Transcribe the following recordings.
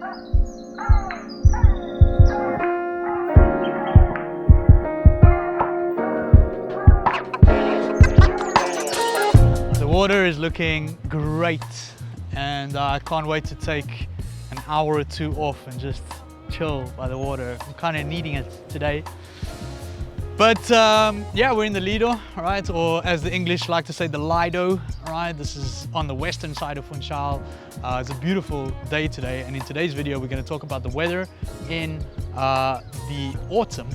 The water is looking great, and I can't wait to take an hour or two off and just chill by the water. I'm kind of needing it today. But yeah, we're in the Lido, right? Or as the English like to say, the Lido, right? This is on the western side of Funchal. It's a beautiful day today, and in today's video, we're going to talk about the weather in the autumn,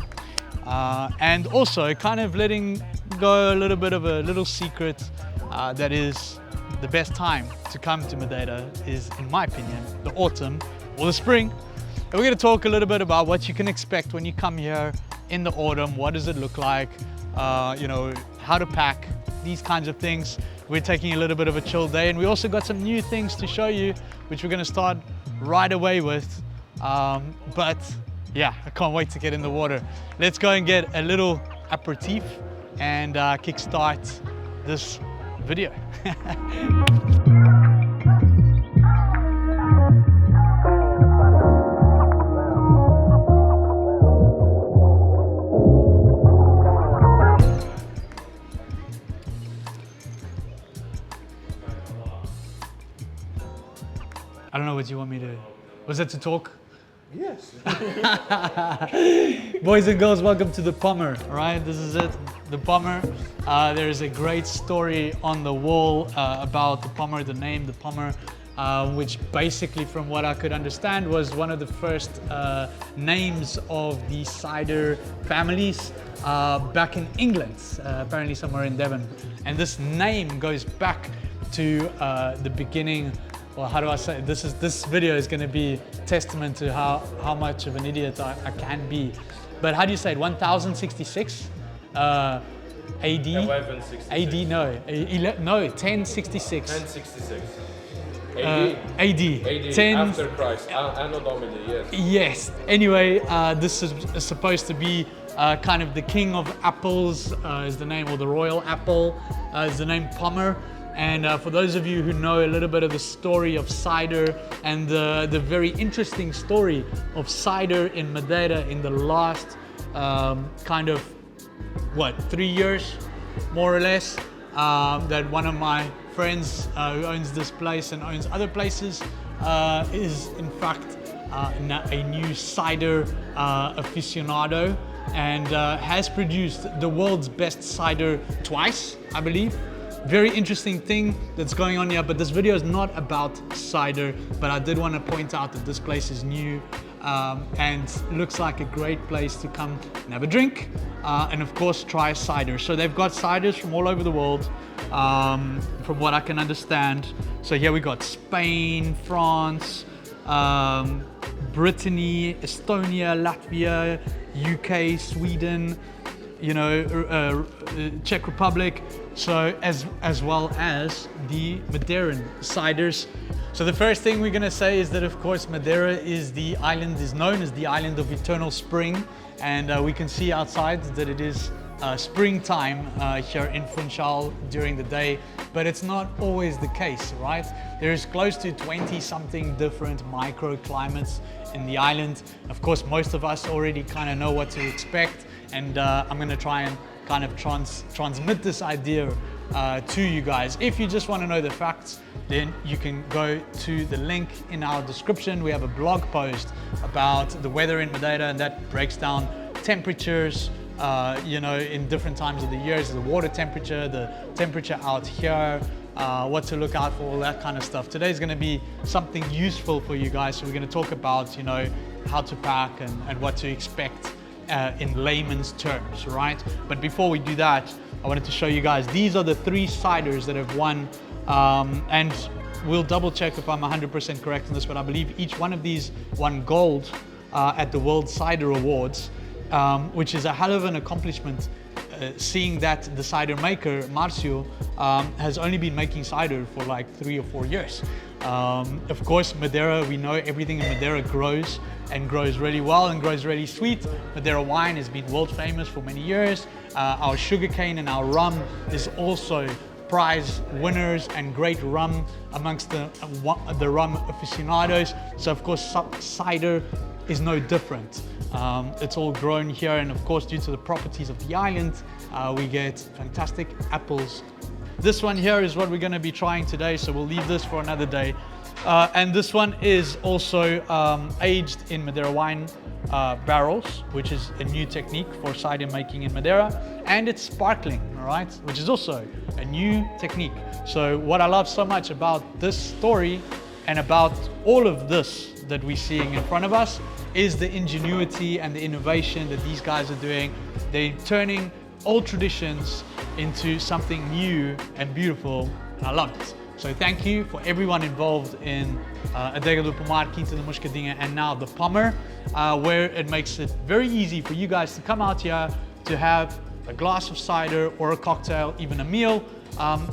and also kind of letting go a little bit of a little secret that is the best time to come to Madeira is, in my opinion, the autumn or the spring. And we're going to talk a little bit about what you can expect when you come here in the autumn. What does it look like? You know, how to pack, these kinds of things. We're taking a little bit of a chill day, and we also got some new things to show you, which we're going to start right away with. But yeah, I can't wait to get in the water. Let's go and get a little aperitif and kickstart this video. I don't know what you want me to... Was that to talk? Yes. Boys and girls, welcome to the Pommer, all right? This is it, the Pommer. There is a great story on the wall about the Pommer, the name, the Pommer, which basically, from what I could understand, was one of the first names of the cider families back in England, apparently somewhere in Devon. And this name goes back to the beginning. Well, how do I say? This video is going to be testament to how much of an idiot I can be. But how do you say it? 1066 AD? 1166. AD, no, 1066. 1066. AD. 10 after Christ. Anno Domini, yes. Yes. Anyway, this is supposed to be kind of the king of apples is the name, or the royal apple is the name Pommer. And for those of you who know a little bit of the story of cider and the very interesting story of cider in Madeira in the last kind of, 3 years, more or less, that one of my friends who owns this place and owns other places is in fact a new cider aficionado, and has produced the world's best cider twice, I believe. Very interesting thing that's going on here, but this video is not about cider, but I did want to point out that this place is new and looks like a great place to come and have a drink and of course try cider. So they've got ciders from all over the world, from what I can understand. So here we got Spain, France, Brittany, Estonia, Latvia, UK, Sweden, you know, Czech Republic, so as well as the Madeiran ciders. So the first thing we're gonna say is that, of course, Madeira is known as the island of eternal spring, and we can see outside that it is springtime here in Funchal during the day, but it's not always the case, right? There's close to 20-something different microclimates in the island. Of course, most of us already kind of know what to expect, and I'm going to try and kind of transmit this idea to you guys. If you just want to know the facts, then you can go to the link in our description. We have a blog post about the weather in Madeira, and that breaks down temperatures, you know, in different times of the years, the water temperature, the temperature out here, what to look out for, all that kind of stuff. Today's going to be something useful for you guys. So we're going to talk about, you know, how to pack and what to expect in layman's terms, right? But before we do that, I wanted to show you guys, these are the 3 ciders that have won, and we'll double check if I'm 100% correct in this, but I believe each one of these won gold at the World Cider Awards, which is a hell of an accomplishment, seeing that the cider maker, Marcio, has only been making cider for like 3 or 4 years. Of course, Madeira, we know everything in Madeira grows and grows really well and grows really sweet. Madeira wine has been world famous for many years. Our sugarcane and our rum is also prize winners and great rum amongst the rum aficionados. So of course cider is no different. It's all grown here, and of course due to the properties of the island, we get fantastic apples. This one here is what we're going to be trying today, so we'll leave this for another day. And this one is also aged in Madeira wine barrels, which is a new technique for cider making in Madeira, and it's sparkling, all right, which is also a new technique. So what I love so much about this story and about all of this that we're seeing in front of us is the ingenuity and the innovation that these guys are doing. They're turning old traditions into something new and beautiful, and I love it. So thank you for everyone involved in Adega do Pomar, Quinta da Moscadinha, and now the Pommer, where it makes it very easy for you guys to come out here to have a glass of cider or a cocktail, even a meal.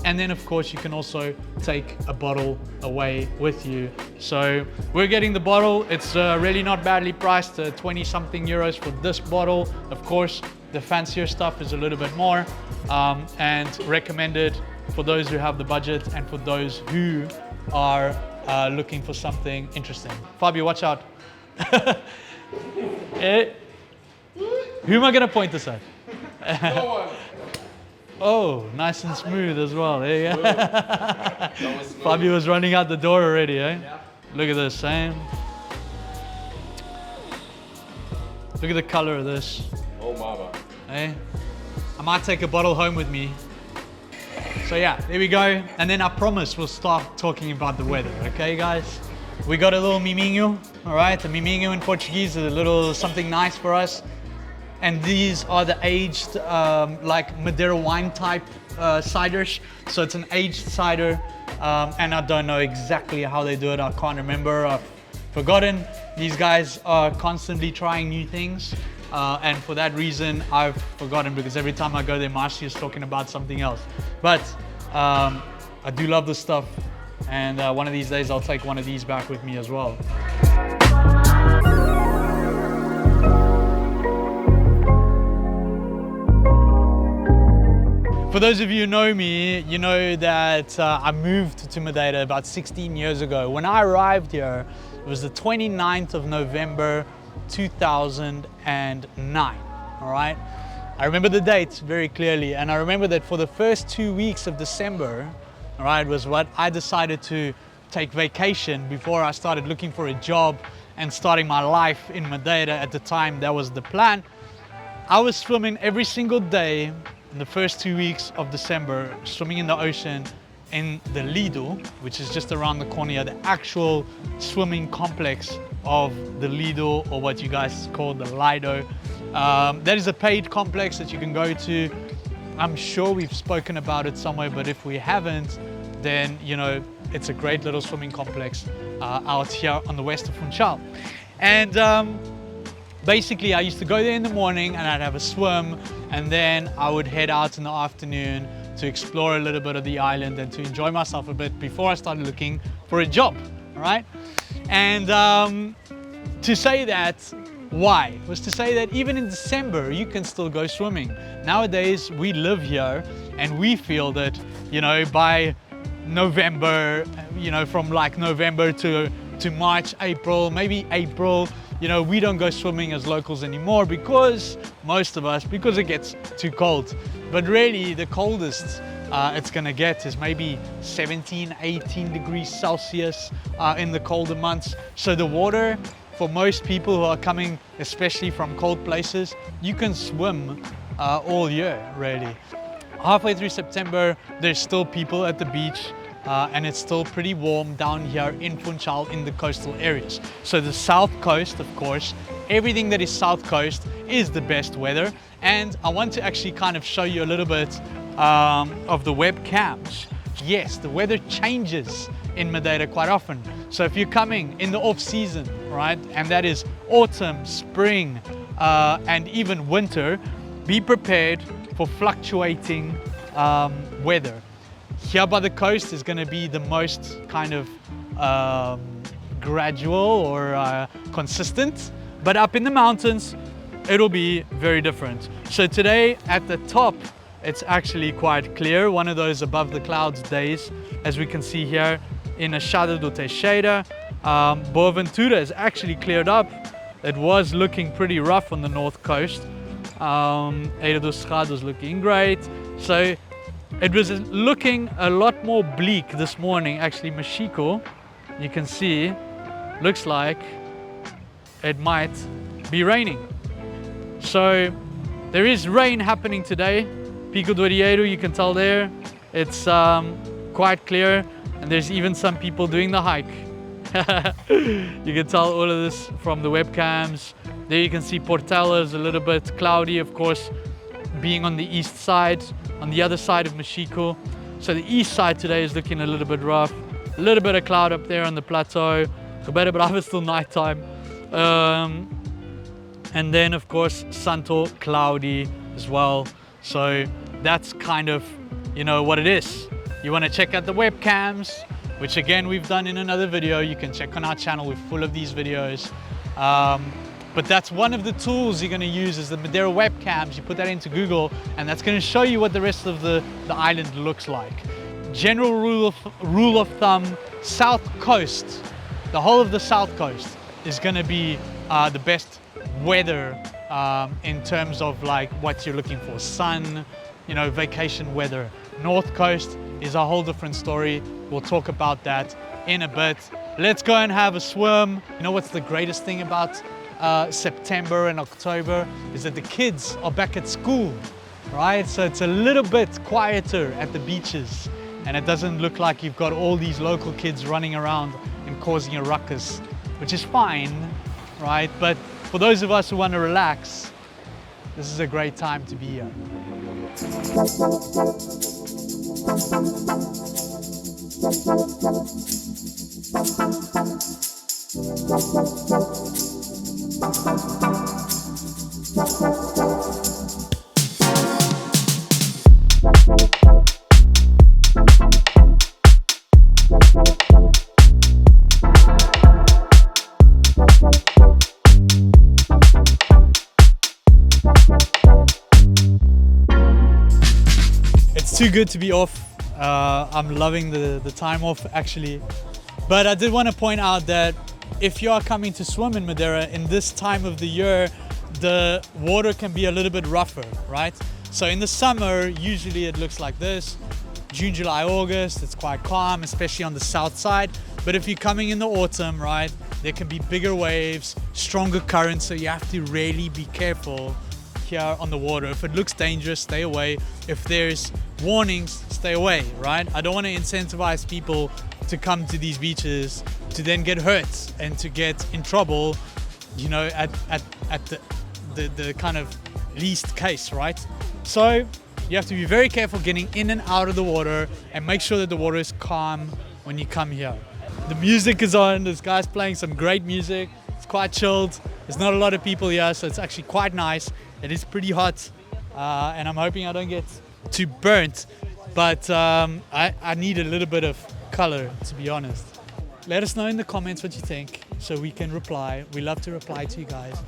And then of course you can also take a bottle away with you. So we're getting the bottle. It's really not badly priced, 20 something euros for this bottle. Of course, the fancier stuff is a little bit more, and recommended for those who have the budget and for those who are looking for something interesting. Fabio, watch out. Who am I gonna point this at? No one. Oh, nice and smooth as well. There you go. That was smooth. Fabio was running out the door already, eh? Yeah. Look at this, eh? Look at the color of this, Oh, mama. eh? I might take a bottle home with me. So yeah, there we go. And then I promise we'll start talking about the weather, okay guys? We got a little miminho, all right? A miminho in Portuguese is a little something nice for us. And these are the aged, like Madeira wine type ciders. So it's an aged cider, and I don't know exactly how they do it. I can't remember, I've forgotten. These guys are constantly trying new things. And for that reason, I've forgotten, because every time I go there, Marcy is talking about something else. But I do love this stuff. And one of these days, I'll take one of these back with me as well. For those of you who know me, you know that I moved to Madeira about 16 years ago. When I arrived here, it was the 29th of November 2009, all right? I remember the date very clearly, and I remember that for the first 2 weeks of December, all right, was what I decided to take vacation before I started looking for a job and starting my life in Madeira. At the time, that was the plan. I was swimming every single day in the first 2 weeks of December, swimming in the ocean in the Lido, which is just around the corner here, the actual swimming complex of the Lido, or what you guys call the Lido. That is a paid complex that you can go to. I'm sure we've spoken about it somewhere, but if we haven't, then you know, it's a great little swimming complex out here on the west of Funchal. And basically I used to go there in the morning and I'd have a swim, and then I would head out in the afternoon to explore a little bit of the island and to enjoy myself a bit before I started looking for a job, all right? And to say that, why? Was to say that even in December, you can still go swimming. Nowadays, we live here and we feel that, you know, by November, you know, from like November to March, April, maybe April, you know, we don't go swimming as locals anymore because because it gets too cold. But really, the coldest it's gonna get is maybe 17, 18 degrees Celsius in the colder months. So the water, for most people who are coming, especially from cold places, you can swim all year, really. Halfway through September, there's still people at the beach, and it's still pretty warm down here in Funchal in the coastal areas. So the south coast, of course, everything that is south coast is the best weather. And I want to actually kind of show you a little bit of the webcams. Yes, the weather changes in Madeira quite often. So if you're coming in the off season, right, and that is autumn, spring, and even winter, be prepared for fluctuating weather. Here by the coast is going to be the most kind of gradual or consistent, but up in the mountains, it'll be very different. So today at the top, it's actually quite clear, one of those above the clouds days, as we can see here in Achada do Teixeira. Boaventura is actually cleared up. It was looking pretty rough on the north coast. Eira do Cerrado was looking great. So it was looking a lot more bleak this morning. Actually, Mexico, you can see, looks like it might be raining. So there is rain happening today. Pico do Arieiro, you can tell there, it's quite clear, and there's even some people doing the hike. You can tell all of this from the webcams. There you can see Portela is a little bit cloudy, of course, being on the east side, on the other side of Mexico. So the east side today is looking a little bit rough. A little bit of cloud up there on the plateau. Ribeira Brava is still nighttime. And then of course Santo cloudy as well. So that's kind of, you know, what it is. You want to check out the webcams, which again we've done in another video. You can check on our channel, we're full of these videos. But that's one of the tools you're going to use is the Madeira webcams. You put that into Google and that's going to show you what the rest of the island looks like. General rule of thumb, south coast, the whole of the south coast is going to be the best weather in terms of like what you're looking for. Sun, you know, vacation weather. North coast is a whole different story. We'll talk about that in a bit. Let's go and have a swim. You know what's the greatest thing about September and October is that the kids are back at school, right? So it's a little bit quieter at the beaches and it doesn't look like you've got all these local kids running around and causing a ruckus, which is fine, right? But for those of us who want to relax, this is a great time to be here. It's too good to be off. I'm loving the time off actually. But I did want to point out that if you are coming to swim in Madeira in this time of the year, the water can be a little bit rougher, right? So in the summer, usually it looks like this. June, July, August, it's quite calm, especially on the south side. But if you're coming in the autumn, right, there can be bigger waves, stronger currents, so you have to really be careful here on the water. If it looks dangerous, stay away. If there's warnings, stay away, right? I don't want to incentivize people to come to these beaches to then get hurt and to get in trouble, you know, at the kind of least case, right? So you have to be very careful getting in and out of the water and make sure that the water is calm when you come here. The music is on, this guy's playing some great music. It's quite chilled. There's not a lot of people here, so it's actually quite nice. It is pretty hot, and I'm hoping I don't get too burnt, but I need a little bit of color, to be honest. Let us know in the comments what you think so we can reply. We love to reply to you guys.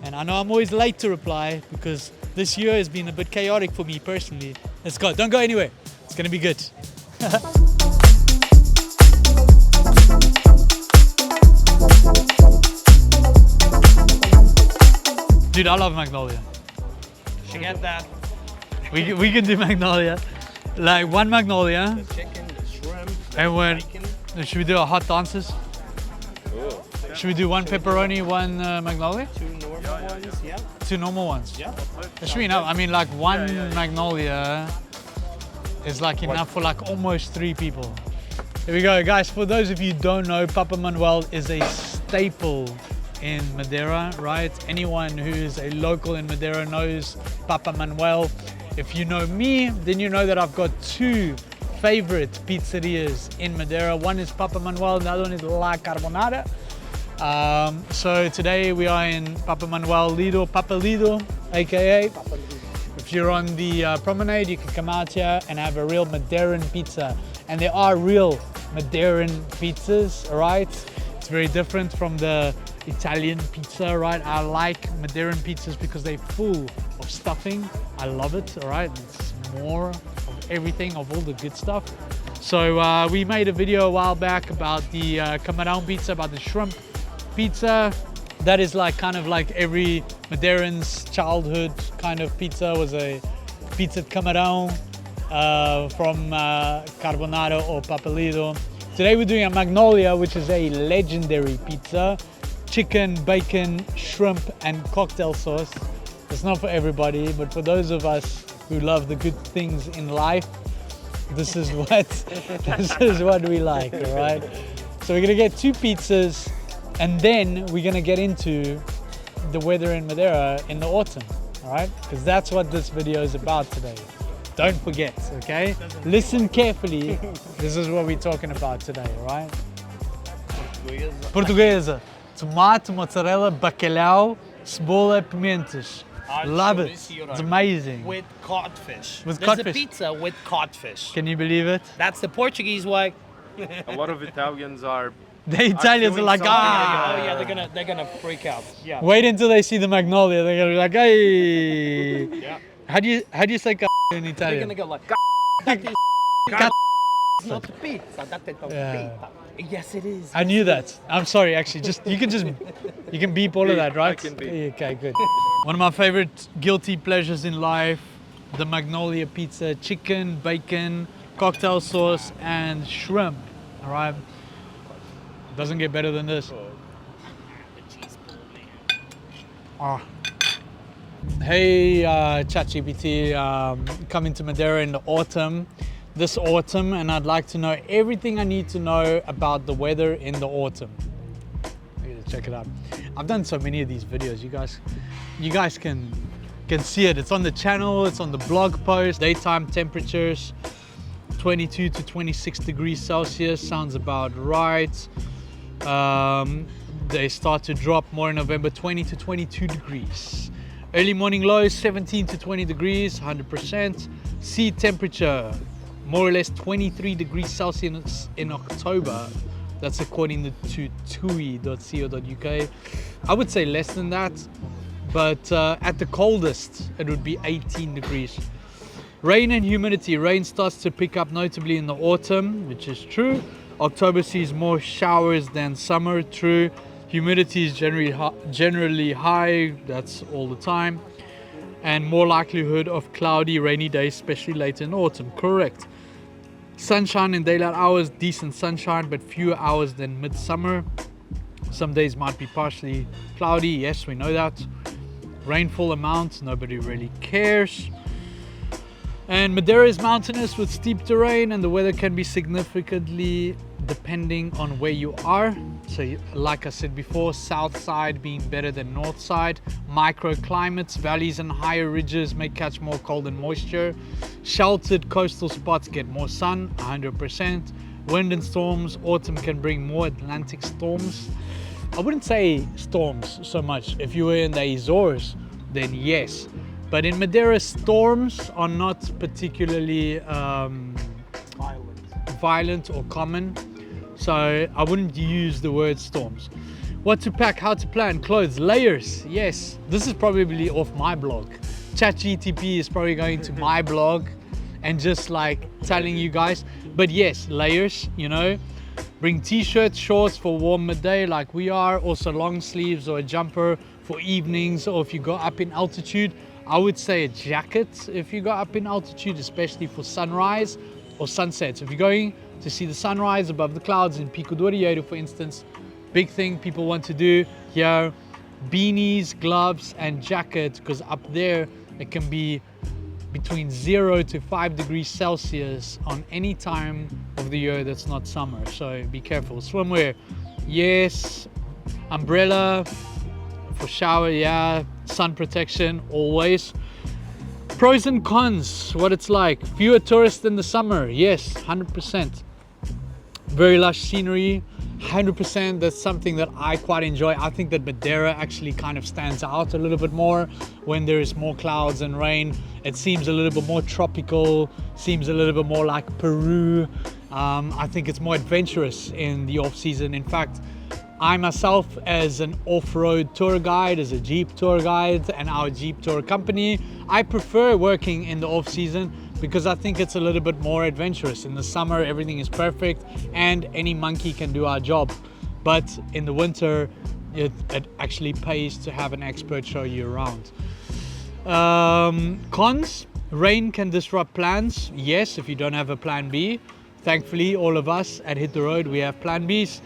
And I know I'm always late to reply because this year has been a bit chaotic for me personally. Let's go, don't go anywhere. It's gonna be good. Dude, I love Magnolia. Should get that. We can do Magnolia. Like one Magnolia. The chicken, the shrimp, the And when bacon. should we do a hot dances? Oh. Should we do one pepperoni, one Magnolia? Two normal ones, yeah. Two normal ones. Yeah. Should we know? I mean, like one Magnolia is like enough for like almost 3 people. Here we go, guys. For those of you who don't know, Papa Manuel is a staple in Madeira, right? Anyone who is a local in Madeira knows Papa Manuel. If you know me, then you know that I've got 2 favorite pizzerias in Madeira. One is Papa Manuel, the other one is La Carbonara. So today we are in Papa Manuel Lido, Papa Lido, aka. If you're on the promenade, you can come out here and have a real Madeiran pizza. And there are real Madeiran pizzas, right? It's very different from the Italian pizza, right? I like Madeiran pizzas because they're full of stuffing. I love it, all right? It's more of everything, of all the good stuff. So we made a video a while back about the camarão pizza, about the shrimp pizza. That is like kind of like every Madeiran's childhood kind of pizza, was a pizza de camarão from carbonara or papelito. Today we're doing a magnolia, which is a legendary pizza. Chicken, bacon, shrimp and cocktail sauce. It's not for everybody, but for those of us who love the good things in life, this is what we like, all right? So we're gonna get 2 pizzas, and then we're gonna get into the weather in Madeira in the autumn, all right? Because that's what this video is about today. Don't forget, okay? Listen carefully. This is what we're talking about today, all right? Portuguesa. Tomate, mozzarella, bacalhau, cebola, pimentas. Love it. It's amazing. With codfish. With There's codfish. a pizza with codfish. Can you believe it? That's the Portuguese way. A lot of Italians are. The Italians are doing like, something ah. Oh yeah, they're gonna freak out. Yeah. Wait until they see the magnolia. They're gonna be like, hey. Yeah. How do you say in They're Italian? gonna go like, it's not pizza. That is pizza. Yes, it is. I knew that. I'm sorry, actually. You can beep all of that, right? I can beep. Okay, good. One of my favorite guilty pleasures in life, the magnolia pizza, chicken, bacon, cocktail sauce, and shrimp. All right. Doesn't get better than this. Ah. Hey, ChatGPT, coming to Madeira in the autumn. This autumn, and I'd like to know everything I need to know about the weather in the autumn. I gotta check it out. I've done so many of these videos. You guys can see it. It's on the channel. It's on the blog post. Daytime temperatures, 22 to 26 degrees Celsius. Sounds about right. They start to drop more in November, 20 to 22 degrees. Early morning lows, 17 to 20 degrees, 100%. Sea temperature, more or less 23 degrees Celsius in October. That's according to tui.co.uk. I would say less than that, but at the coldest, it would be 18 degrees. Rain and humidity. Rain starts to pick up notably in the autumn, which is true. October sees more showers than summer, true. Humidity is generally high, that's all the time. And more likelihood of cloudy, rainy days, especially late in autumn, correct. Sunshine in daylight hours, decent sunshine, but fewer hours than midsummer. Some days might be partially cloudy, yes, we know that. Rainfall amount, nobody really cares. And Madeira is mountainous with steep terrain, and the weather can be significantly depending on where you are. So like I said before, south side being better than north side. Microclimates, valleys and higher ridges may catch more cold and moisture. Sheltered coastal spots get more sun, 100%. Wind and storms, autumn can bring more Atlantic storms. I wouldn't say storms so much. If you were in the Azores, then yes. But in Madeira, storms are not particularly violent or common. So I wouldn't use the word storms. What to pack, how to plan, clothes, layers. Yes, this is probably off my blog. ChatGTP is probably going to my blog and just like telling you guys. But yes, layers, you know. Bring t-shirts, shorts for warm midday like we are. Also long sleeves or a jumper for evenings, or if you go up in altitude. I would say a jacket if you go up in altitude, especially for sunrise or sunset. So if you're going to see the sunrise above the clouds in Pico do Arieiro, for instance, big thing people want to do here, beanies, gloves and jacket, because up there it can be between 0 to 5 degrees Celsius on any time of the year that's not summer. So be careful. Swimwear, yes. Umbrella for shower, yeah. Sun protection, always. Pros and cons, what it's like. Fewer tourists in the summer, yes, 100%. Very lush scenery, 100%. That's something that I quite enjoy. I think that Madeira actually kind of stands out a little bit more when there is more clouds and rain. It seems a little bit more tropical, seems a little bit more like Peru. I think it's more adventurous in the off season. In fact, I myself, as an off-road tour guide, as a Jeep tour guide and our Jeep tour company, I prefer working in the off season because I think it's a little bit more adventurous. In the summer, everything is perfect and any monkey can do our job. But in the winter, it actually pays to have an expert show you around. Cons, rain can disrupt plans. Yes, if you don't have a plan B. Thankfully, all of us at Hit the Road, we have plan Bs.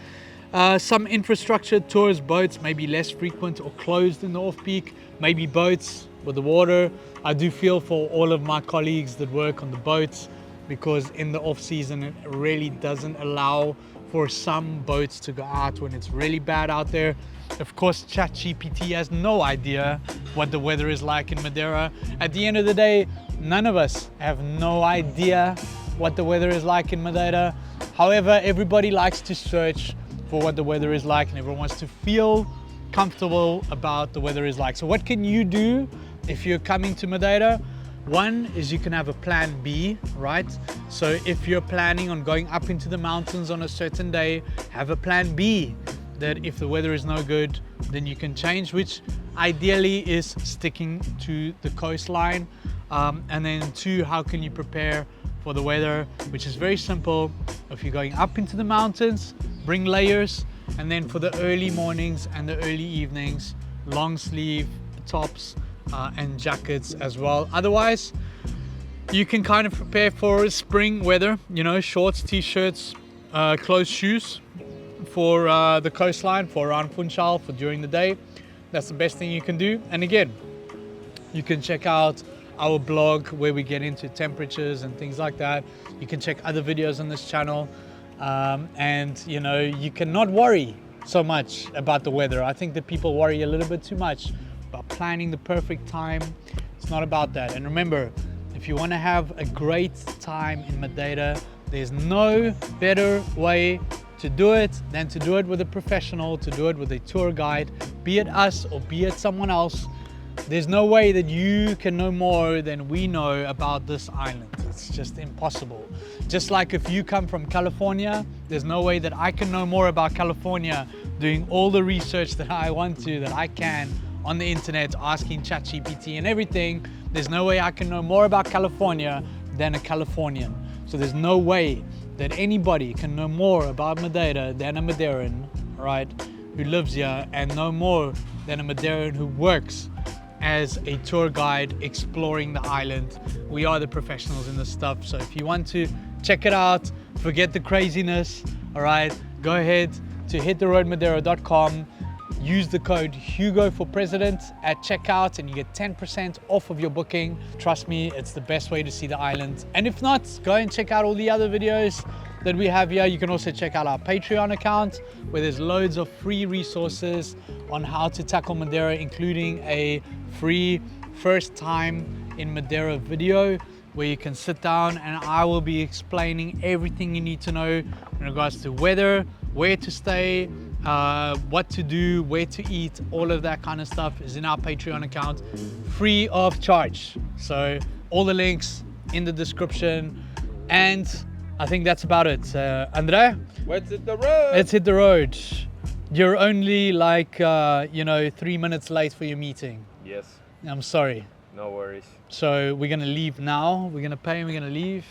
Some infrastructure, tours, boats may be less frequent or closed in the off-peak. Maybe boats with the water. I do feel for all of my colleagues that work on the boats, because in the off-season it really doesn't allow for some boats to go out when it's really bad out there. Of course, ChatGPT has no idea what the weather is like in Madeira. At the end of the day, none of us have no idea what the weather is like in Madeira. However, everybody likes to search for what the weather is like and everyone wants to feel comfortable about the weather is like. So what can you do if you're coming to Madeira? One is you can have a plan B, right? So if you're planning on going up into the mountains on a certain day, have a plan B, that if the weather is no good, then you can change, which ideally is sticking to the coastline. And then two, how can you prepare for the weather, which is very simple. If you're going up into the mountains, bring layers, and then for the early mornings and the early evenings, long sleeve tops and jackets as well. Otherwise, you can kind of prepare for spring weather, you know, shorts, t-shirts, closed shoes for the coastline, for around Funchal, for during the day. That's the best thing you can do. And again, you can check out our blog where we get into temperatures and things like that. You can check other videos on this channel. And you know, you cannot worry so much about the weather. I think that people worry a little bit too much about planning the perfect time. It's not about that. And remember, if you want to have a great time in Madeira, there's no better way to do it than to do it with a professional, to do it with a tour guide, be it us or be it someone else. There's no way that you can know more than we know about this island. It's just impossible. Just like if you come from California, there's no way that I can know more about California doing all the research that I want to, that I can on the internet, asking ChatGPT and everything. There's no way I can know more about California than a Californian. So there's no way that anybody can know more about Madeira than a Madeiran, right, who lives here, and no more than a Madeiran who works as a tour guide exploring the island. We are the professionals in this stuff. So if you want to check it out, forget the craziness, all right, go ahead to hittheroadmadeira.com, use the code Hugo for President at checkout and you get 10% off of your booking. Trust me, it's the best way to see the island. And if not, go and check out all the other videos that we have here. You can also check out our Patreon account where there's loads of free resources on how to tackle Madeira, including a free first time in Madeira video where you can sit down and I will be explaining everything you need to know in regards to weather, where to stay, what to do, where to eat. All of that kind of stuff is in our Patreon account, free of charge. So all the links in the description. And I think that's about it. Andre? Let's hit the road. Let's hit the road. You're only like, 3 minutes late for your meeting. Yes. I'm sorry. No worries. So we're gonna leave now. We're gonna pay and we're gonna leave.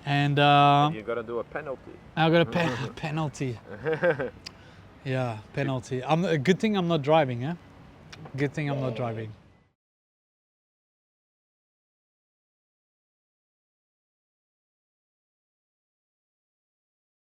And You're gonna do a penalty. I got a penalty. Yeah, penalty. A good thing I'm not driving, eh? Good thing I'm not driving.